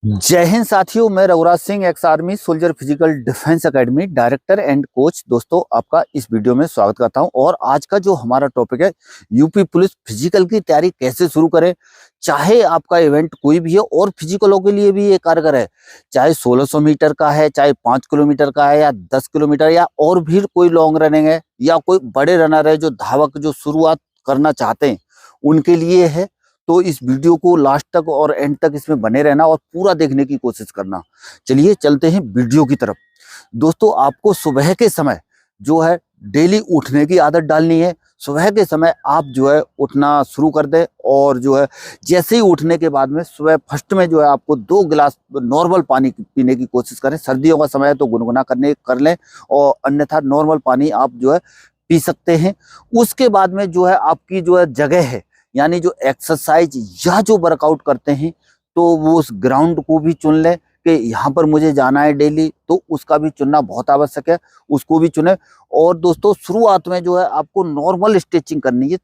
जय हिंद साथियों, मैं Raghuraj Singh, ex army soldier physical defence academy director and coach. दोस्तों, आपका इस वीडियो में स्वागत करता हूं। और आज का जो हमारा टॉपिक है, यूपी पुलिस फिजिकल की तैयारी कैसे शुरू करें। चाहे आपका इवेंट कोई भी हो, और फिजिकलों के लिए भी ये कारगर है। चाहे 1600 मीटर का है, चाहे 5 किलोमीटर का है, या 10 किलोमीटर, या और भी कोई लॉन्ग रनिंग है, या कोई बड़े रनर है जो धावक जो शुरुआत करना चाहते हैं, उनके लिए है। तो इस वीडियो को लास्ट तक और एंड तक इसमें बने रहना और पूरा देखने की कोशिश करना। चलिए चलते हैं वीडियो की तरफ। दोस्तों, आपको सुबह के समय जो है डेली उठने की आदत डालनी है। सुबह के समय आप जो है उठना शुरू कर दें, और जो है जैसे ही उठने के बाद में सुबह फर्स्ट में जो है आपको 2 गिलास नॉर्मल पानी पीने की कोशिश करें। सर्दियों का समय है तो गुनगुना कर लें, और अन्यथा नॉर्मल पानी आप जो है पी सकते हैं। उसके बाद में जो है आपकी जो है जगह है, यानी जो एक्सरसाइज या जो वर्कआउट करते हैं, तो वो उस ग्राउंड को भी चुन लें कि यहाँ पर मुझे जाना है डेली, तो उसका भी चुनना बहुत आवश्यक है, उसको भी चुने। और दोस्तों, शुरुआत में जो है आपको नॉर्मल स्ट्रेचिंग करनी है।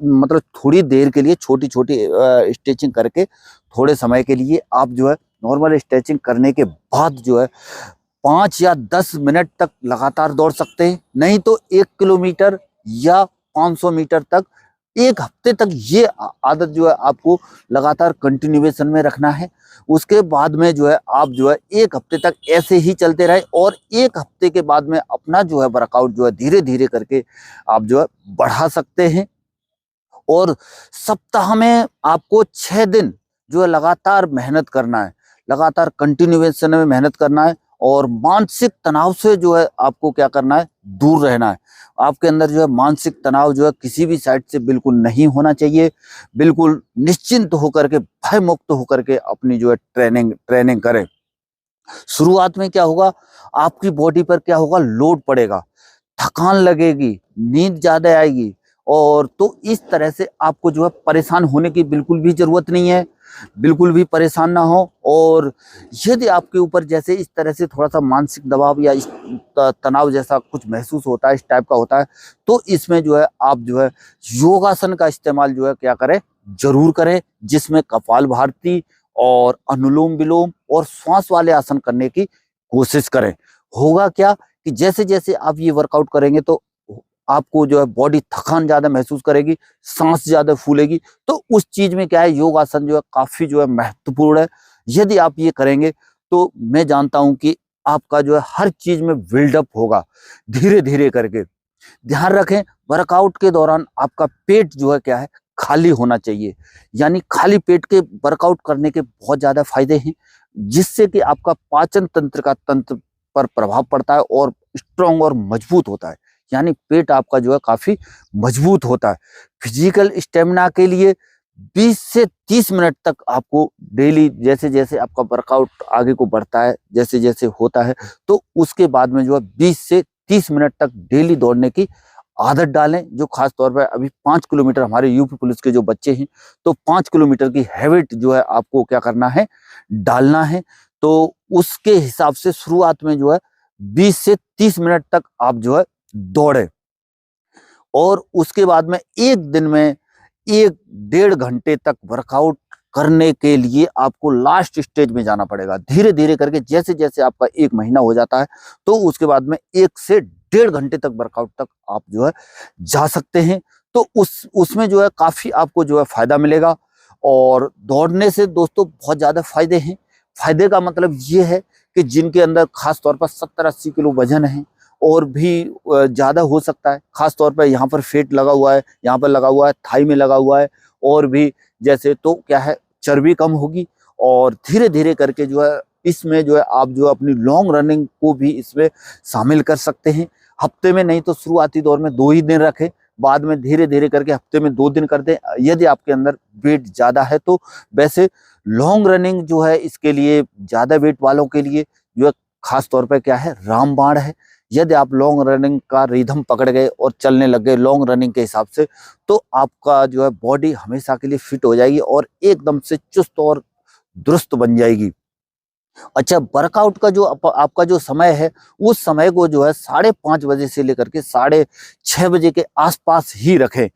मतलब थोड़ी देर के लिए छोटी छोटी स्ट्रेचिंग करके थोड़े समय के लिए आप जो है नॉर्मल स्ट्रेचिंग करने के बाद जो है 5 या 10 मिनट तक लगातार दौड़ सकते हैं। नहीं तो 1 किलोमीटर या 500 मीटर तक 1 हफ्ते तक ये आदत जो है आपको लगातार कंटिन्यूएशन में रखना है। उसके बाद में जो है आप जो है 1 हफ्ते तक ऐसे ही चलते रहे, और 1 हफ्ते के बाद में अपना जो है वर्कआउट जो है धीरे धीरे करके आप जो है बढ़ा सकते हैं। और सप्ताह में आपको 6 दिन जो है लगातार मेहनत करना है, लगातार कंटिन्यूएशन में मेहनत करना है। और मानसिक तनाव से जो है आपको क्या करना है, दूर रहना है। आपके अंदर जो है मानसिक तनाव जो है किसी भी साइड से बिल्कुल नहीं होना चाहिए। बिल्कुल निश्चिंत होकर के, भय मुक्त होकर के अपनी जो है ट्रेनिंग करें। शुरुआत में क्या होगा, आपकी बॉडी पर क्या होगा, लोड पड़ेगा, थकान लगेगी, नींद ज्यादा आएगी। और तो इस तरह से आपको जो है परेशान होने की बिल्कुल भी जरूरत नहीं है, बिल्कुल भी परेशान ना हो। और यदि आपके ऊपर जैसे इस तरह से थोड़ा सा मानसिक दबाव या इस तनाव जैसा कुछ महसूस होता है, इस टाइप का होता है, तो इसमें जो है आप जो है योगासन का इस्तेमाल जो है क्या करें, जरूर करें। जिसमें कपालभाति और अनुलोम विलोम और श्वास वाले आसन करने की कोशिश करें। होगा क्या कि जैसे जैसे आप ये वर्कआउट करेंगे, तो आपको जो है बॉडी थकान ज्यादा महसूस करेगी, सांस ज्यादा फूलेगी। तो उस चीज में क्या है, योग आसन जो है काफी जो है महत्वपूर्ण है। यदि आप ये करेंगे तो मैं जानता हूं कि आपका जो है हर चीज में बिल्डअप होगा धीरे धीरे करके। ध्यान रखें, वर्कआउट के दौरान आपका पेट जो है क्या है, खाली होना चाहिए। यानी खाली पेट के वर्कआउट करने के बहुत ज्यादा फायदे हैं, जिससे कि आपका पाचन तंत्र पर प्रभाव पड़ता है और स्ट्रांग और मजबूत होता है। यानी पेट आपका जो है काफी मजबूत होता है। फिजिकल स्टेमिना के लिए 20 से 30 मिनट तक आपको डेली, जैसे जैसे आपका वर्कआउट आगे को बढ़ता है, जैसे जैसे होता है, तो उसके बाद में जो है 20 से 30 मिनट तक डेली दौड़ने की आदत डालें। जो खास तौर पर अभी 5 किलोमीटर हमारे यूपी पुलिस के जो बच्चे हैं, तो 5 किलोमीटर की हैबिट जो है आपको क्या करना है, डालना है। तो उसके हिसाब से शुरुआत में जो है 20 से 30 मिनट तक आप जो है दौड़े। और उसके बाद में एक दिन में 1-1.5 घंटे तक वर्कआउट करने के लिए आपको लास्ट स्टेज में जाना पड़ेगा। धीरे धीरे करके जैसे जैसे आपका 1 महीना हो जाता है, तो उसके बाद में 1 से 1.5 घंटे तक वर्कआउट तक आप जो है जा सकते हैं। तो उसमें जो है काफी आपको जो है फायदा मिलेगा। और दौड़ने से दोस्तों बहुत ज्यादा फायदे हैं। फायदे का मतलब ये है कि जिनके अंदर खास तौर पर 70-80 किलो वजन है, और भी ज्यादा हो सकता है, खास तौर पर यहाँ पर फेट लगा हुआ है, यहाँ पर लगा हुआ है, थाई में लगा हुआ है, और भी जैसे, तो क्या है, चर्बी कम होगी। और धीरे धीरे करके जो है इसमें जो है आप जो अपनी लॉन्ग रनिंग को भी इसमें शामिल कर सकते हैं। हफ्ते में नहीं तो शुरुआती दौर में 2 ही दिन रखें, बाद में धीरे धीरे करके हफ्ते में 2 दिन कर दें, यदि आपके अंदर वेट ज्यादा है तो। वैसे लॉन्ग रनिंग जो है इसके लिए, ज्यादा वेट वालों के लिए जो है खास तौर पर क्या है, रामबाण है। यदि आप लॉन्ग रनिंग का रिदम पकड़ गए और चलने लग गए लॉन्ग रनिंग के हिसाब से, तो आपका जो है बॉडी हमेशा के लिए फिट हो जाएगी और एकदम से चुस्त और दुरुस्त बन जाएगी। अच्छा, वर्कआउट का जो आपका जो समय है, उस समय को जो है 5:30 बजे से लेकर के 6:30 बजे के आसपास ही रखें।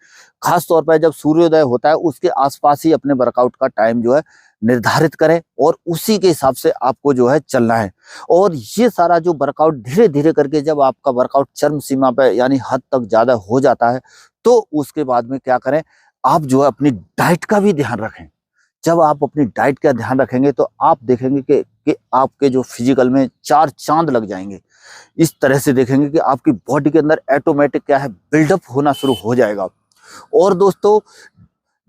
खास तौर पर जब सूर्योदय होता है उसके आसपास ही अपने वर्कआउट का टाइम जो है निर्धारित करें और उसी के हिसाब से आपको जो है चलना है। और ये सारा जो वर्कआउट धीरे धीरे करके जब आपका वर्कआउट चरम सीमा पे यानी हद तक ज्यादा हो जाता है, तो उसके बाद में क्या करें, आप जो है अपनी डाइट का भी ध्यान रखें। जब आप अपनी डाइट का ध्यान रखेंगे तो आप देखेंगे कि आपके जो फिजिकल में चार चांद लग जाएंगे। इस तरह से देखेंगे कि आपकी बॉडी के अंदर ऑटोमेटिक क्या है, बिल्डअप होना शुरू हो जाएगा। और दोस्तों,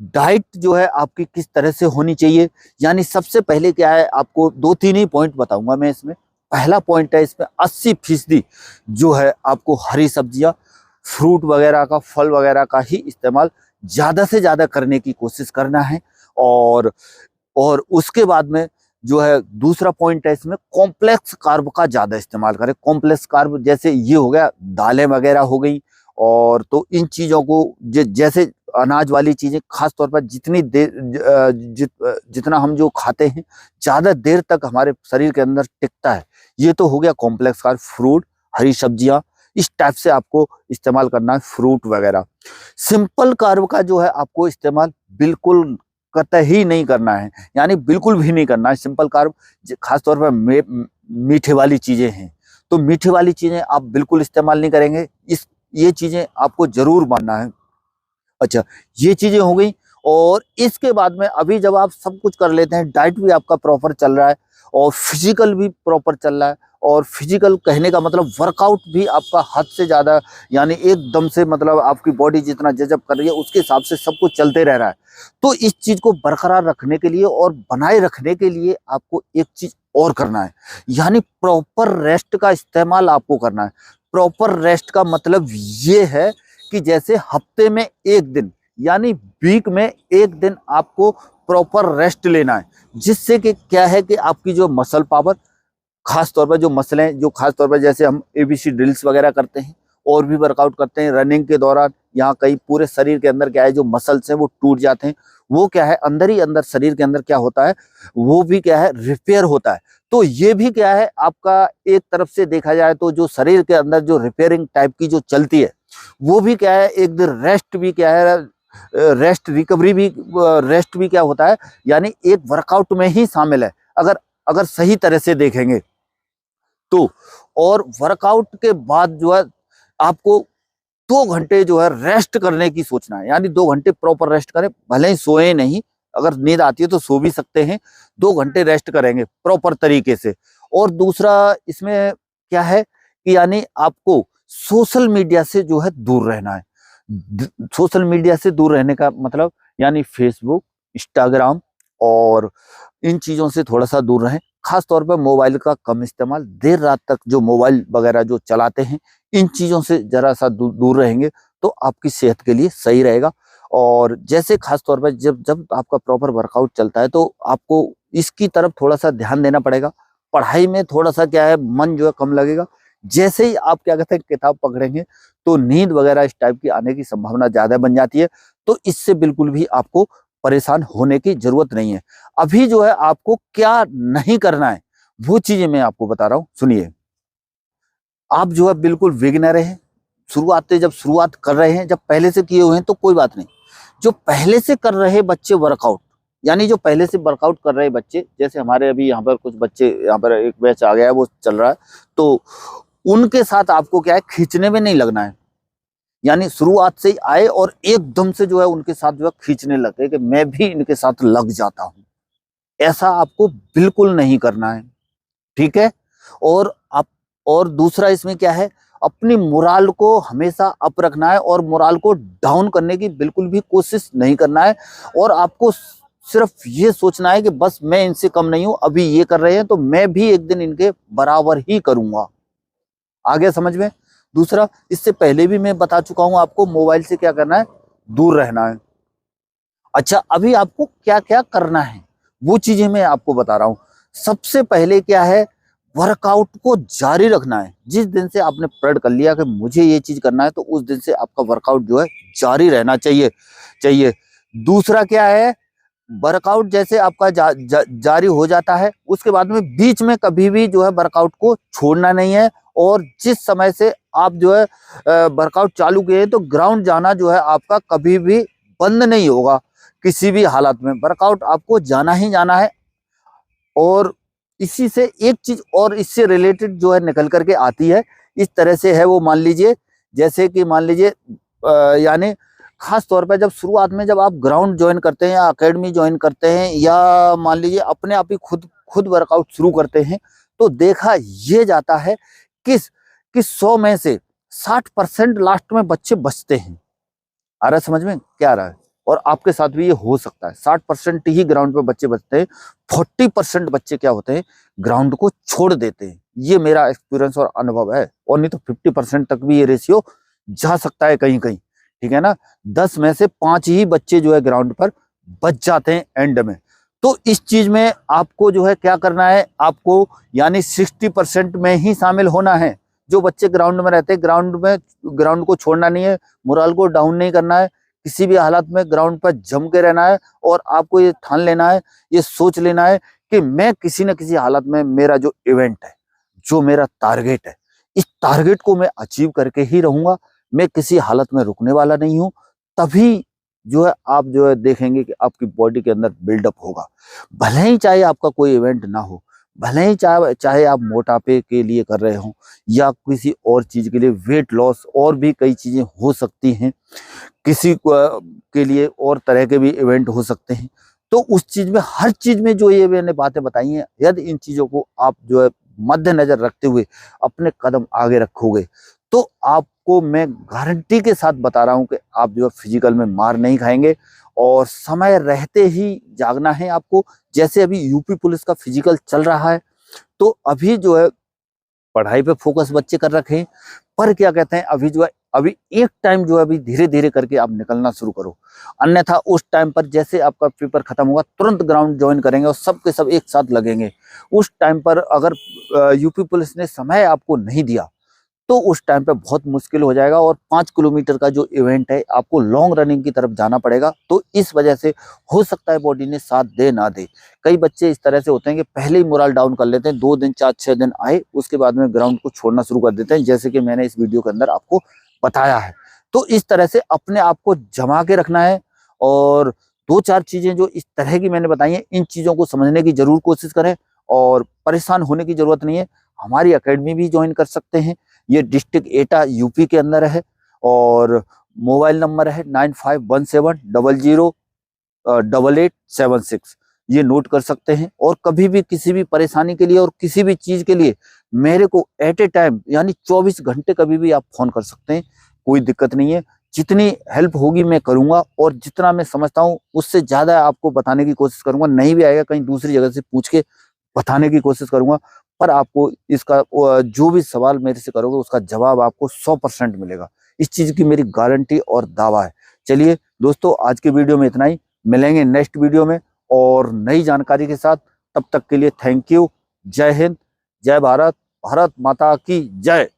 डाइट जो है आपकी किस तरह से होनी चाहिए, यानी सबसे पहले क्या है, आपको 2-3 ही पॉइंट बताऊंगा मैं इसमें। पहला पॉइंट है, इसमें 80% जो है आपको हरी सब्जियां, फ्रूट वगैरह का, फल वगैरह का ही इस्तेमाल ज्यादा से ज्यादा करने की कोशिश करना है। और उसके बाद में जो है दूसरा पॉइंट है, इसमें कॉम्प्लेक्स कार्ब का ज्यादा इस्तेमाल करें। कॉम्प्लेक्स कार्ब जैसे ये हो गया, दालें वगैरह हो गई, और तो इन चीजों को जैसे अनाज वाली चीजें, खास तौर पर जितनी देर जितना हम जो खाते हैं ज्यादा देर तक हमारे शरीर के अंदर टिकता है, ये तो हो गया कॉम्प्लेक्स कार्ब। फ्रूट, हरी सब्जियां, इस टाइप से आपको इस्तेमाल करना है, फ्रूट वगैरह। सिंपल कार्ब का जो है आपको इस्तेमाल बिल्कुल कतई नहीं करना है, यानी बिल्कुल भी नहीं करना है। सिंपल कार्ब खास तौर पर मीठे वाली चीजें हैं, तो मीठे वाली चीजें आप बिल्कुल इस्तेमाल नहीं करेंगे। ये चीजें आपको जरूर मानना है। अच्छा, ये चीजें हो गई। और इसके बाद में अभी जब आप सब कुछ कर लेते हैं, डाइट भी आपका प्रॉपर चल रहा है और फिजिकल भी प्रॉपर चल रहा है, और फिजिकल कहने का मतलब वर्कआउट भी आपका हद से ज्यादा, यानी एकदम से मतलब आपकी बॉडी जितना जजब कर रही है उसके हिसाब से सब कुछ चलते रह रहा है। तो इस चीज को बरकरार रखने के लिए और बनाए रखने के लिए आपको एक चीज और करना है, यानी प्रॉपर रेस्ट का इस्तेमाल आपको करना है। प्रॉपर रेस्ट का मतलब ये है कि जैसे हफ्ते में एक दिन, यानी वीक में एक दिन आपको प्रॉपर रेस्ट लेना है, जिससे कि क्या है कि आपकी जो मसल पावर, खास तौर पर जो मसलें, जो खास तौर पर जैसे हम एबीसी ड्रिल्स वगैरह करते हैं और भी वर्कआउट करते हैं रनिंग के दौरान, यहाँ कई पूरे शरीर के अंदर क्या है जो मसल्स हैं वो टूट जाते हैं, वो क्या है अंदर ही अंदर शरीर के अंदर क्या होता है, वो भी क्या है रिपेयर होता है। तो ये भी क्या है आपका, एक तरफ से देखा जाए तो जो शरीर के अंदर जो रिपेयरिंग टाइप की जो चलती है, वो भी क्या है एक दिन रेस्ट भी क्या है, रेस्ट रिकवरी भी, रेस्ट भी क्या होता है, यानी एक वर्कआउट में ही शामिल है अगर सही तरह से देखेंगे तो। और वर्कआउट के बाद जो है आपको 2 घंटे जो है रेस्ट करने की सोचना है, यानी 2 घंटे प्रॉपर रेस्ट करें, भले ही सोए नहीं, अगर नींद आती है तो सो भी सकते हैं, 2 घंटे रेस्ट करेंगे प्रॉपर तरीके से। और दूसरा इसमें क्या है कि यानी आपको सोशल मीडिया से जो है दूर रहना है। सोशल मीडिया से दूर रहने का मतलब यानी फेसबुक, इंस्टाग्राम और इन चीजों से थोड़ा सा दूर रहें। खास तौर पर मोबाइल का कम इस्तेमाल, देर रात तक जो मोबाइल वगैरह जो चलाते हैं, इन चीजों से जरा सा दूर रहेंगे तो आपकी सेहत के लिए सही रहेगा। और जैसे खास तौर पर जब आपका प्रॉपर वर्कआउट चलता है तो आपको इसकी तरफ थोड़ा सा ध्यान देना पड़ेगा। पढ़ाई में थोड़ा सा क्या है मन जो है कम लगेगा। जैसे ही आप क्या कहते हैं किताब पकड़ेंगे तो नींद वगैरह इस टाइप की आने की संभावना ज्यादा बन जाती है। तो इससे बिल्कुल भी आपको परेशान होने की जरूरत नहीं है। अभी जो है आपको क्या नहीं करना है वो चीजें मैं आपको बता रहा हूं, सुनिए। आप जो है बिल्कुल बिगिनर है, शुरुआत कर रहे हैं, जब पहले से किए हुए हैं तो कोई बात नहीं। जो पहले से कर रहे बच्चे वर्कआउट, यानी जो पहले से वर्कआउट कर रहे बच्चे, जैसे हमारे अभी यहाँ पर कुछ बच्चे, यहाँ पर एक बैच आ गया है वो चल रहा है, तो उनके साथ आपको क्या है खींचने में नहीं लगना है। यानी शुरुआत से ही आए और एकदम से जो है उनके साथ जो है खींचने लगे कि मैं भी इनके साथ लग जाता हूं, ऐसा आपको बिल्कुल नहीं करना है, ठीक है। और आप, और दूसरा इसमें क्या है, अपनी मोराल को हमेशा अप रखना है और मोराल को डाउन करने की बिल्कुल भी कोशिश नहीं करना है। और आपको सिर्फ ये सोचना है कि बस मैं इनसे कम नहीं हूं, अभी ये कर रहे हैं तो मैं भी एक दिन इनके बराबर ही करूंगा। आगे समझ में। दूसरा, इससे पहले भी मैं बता चुका हूं आपको, मोबाइल से क्या करना है, दूर रहना है। अच्छा, अभी आपको क्या क्या करना है वो चीजें मैं आपको बता रहा हूं। सबसे पहले क्या है, वर्कआउट को जारी रखना है। जिस दिन से आपने प्रण कर लिया कि मुझे ये चीज करना है, तो उस दिन से आपका वर्कआउट जो है जारी रहना चाहिए। दूसरा क्या है, वर्कआउट जैसे आपका जारी हो जाता है, उसके बाद में बीच में कभी भी जो है वर्कआउट को छोड़ना नहीं है। और जिस समय से आप जो है वर्कआउट चालू किए तो ग्राउंड जाना जो है आपका कभी भी बंद नहीं होगा। किसी भी हालत में वर्कआउट आपको जाना ही जाना है। और इसी से एक चीज और इससे रिलेटेड जो है निकल करके आती है, इस तरह से है वो, मान लीजिए जैसे कि मान लीजिए यानी खास तौर पर जब शुरुआत में जब आप ग्राउंड ज्वाइन करते हैं या एकेडमी ज्वाइन करते हैं या मान लीजिए अपने आप ही खुद वर्कआउट शुरू करते हैं, तो देखा ये जाता है कि 100 में से 60% लास्ट में बच्चे बचते हैं। आ रहा है समझ में क्या आ रहा है? और आपके साथ भी ये हो सकता है। 60% ही ग्राउंड पे बच्चे बचते हैं, 40% बच्चे क्या होते हैं, ग्राउंड को छोड़ देते हैं। ये मेरा एक्सपीरियंस और अनुभव है। और नहीं तो 50% तक भी ये रेशियो जा सकता है कहीं कहीं, ठीक है ना। 10 में से 5 ही बच्चे जो है ग्राउंड पर बच जाते हैं एंड में। तो इस चीज में आपको जो है क्या करना है, आपको यानी 60% में ही शामिल होना है। जो बच्चे ग्राउंड में रहते हैं, ग्राउंड को छोड़ना नहीं है, मोरल को डाउन नहीं करना है, किसी भी हालत में ग्राउंड पर जम के रहना है। और आपको ये ठान लेना है, ये सोच लेना है कि मैं किसी न किसी हालत में मेरा जो इवेंट है, जो मेरा टारगेट है, इस टारगेट को मैं अचीव करके ही रहूंगा। मैं किसी हालत में रुकने वाला नहीं हूं। तभी जो है आप जो है देखेंगे कि आपकी बॉडी के अंदर बिल्डअप होगा। भले ही चाहे आपका कोई इवेंट ना हो, भले ही चाहे आप मोटापे के लिए कर रहे हो या किसी और चीज के लिए, वेट लॉस, और भी कई चीजें हो सकती हैं, किसी के लिए और तरह के भी इवेंट हो सकते हैं। तो उस चीज में, हर चीज में जो ये मैंने बातें बताई हैं, यदि इन चीजों को आप जो है मद्देनजर रखते हुए अपने कदम आगे रखोगे, तो आपको मैं गारंटी के साथ बता रहा हूं कि आप जो है फिजिकल में मार नहीं खाएंगे। और समय रहते ही जागना है आपको। जैसे अभी यूपी पुलिस का फिजिकल चल रहा है, तो अभी जो है पढ़ाई पे फोकस बच्चे कर रखे हैं, पर क्या कहते हैं, अभी जो है अभी एक टाइम जो है अभी धीरे धीरे करके आप निकलना शुरू करो। अन्यथा उस टाइम पर जैसे आपका पेपर खत्म होगा, तुरंत ग्राउंड ज्वाइन करेंगे और सब के सब एक साथ लगेंगे। उस टाइम पर अगर यूपी पुलिस ने समय आपको नहीं दिया, तो उस टाइम पे बहुत मुश्किल हो जाएगा। और 5 किलोमीटर का जो इवेंट है, आपको लॉन्ग रनिंग की तरफ जाना पड़ेगा। तो इस वजह से हो सकता है बॉडी ने साथ दे ना दे। कई बच्चे इस तरह से होते हैं कि पहले ही मोरल डाउन कर लेते हैं, 2 दिन 4-6 दिन आए, उसके बाद में ग्राउंड को छोड़ना शुरू कर देते हैं, जैसे कि मैंने इस वीडियो के अंदर आपको बताया है। तो इस तरह से अपने आप को जमा के रखना है। और 2-4 चीजें जो इस तरह की मैंने बताई हैं, इन चीजों को समझने की जरूर कोशिश करें। और परेशान होने की जरूरत नहीं है, हमारी एकेडमी भी ज्वाइन कर सकते हैं। ये डिस्ट्रिक्ट एटा यूपी के अंदर है। और मोबाइल नंबर है 9517008876। ये नोट कर सकते हैं। और कभी भी किसी भी परेशानी के लिए और किसी भी चीज के लिए मेरे को एट ए टाइम यानी 24 घंटे कभी भी आप फोन कर सकते हैं, कोई दिक्कत नहीं है। जितनी हेल्प होगी मैं करूंगा, और जितना मैं समझता हूँ उससे ज्यादा आपको बताने की कोशिश करूंगा। नहीं भी आएगा, कहीं दूसरी जगह से पूछ के बताने की कोशिश करूंगा। पर आपको इसका जो भी सवाल मेरे से करोगे, उसका जवाब आपको 100% मिलेगा। इस चीज की मेरी गारंटी और दावा है। चलिए दोस्तों, आज के वीडियो में इतना ही। मिलेंगे नेक्स्ट वीडियो में और नई जानकारी के साथ। तब तक के लिए थैंक यू। जय हिंद, जय भारत, भारत माता की जय।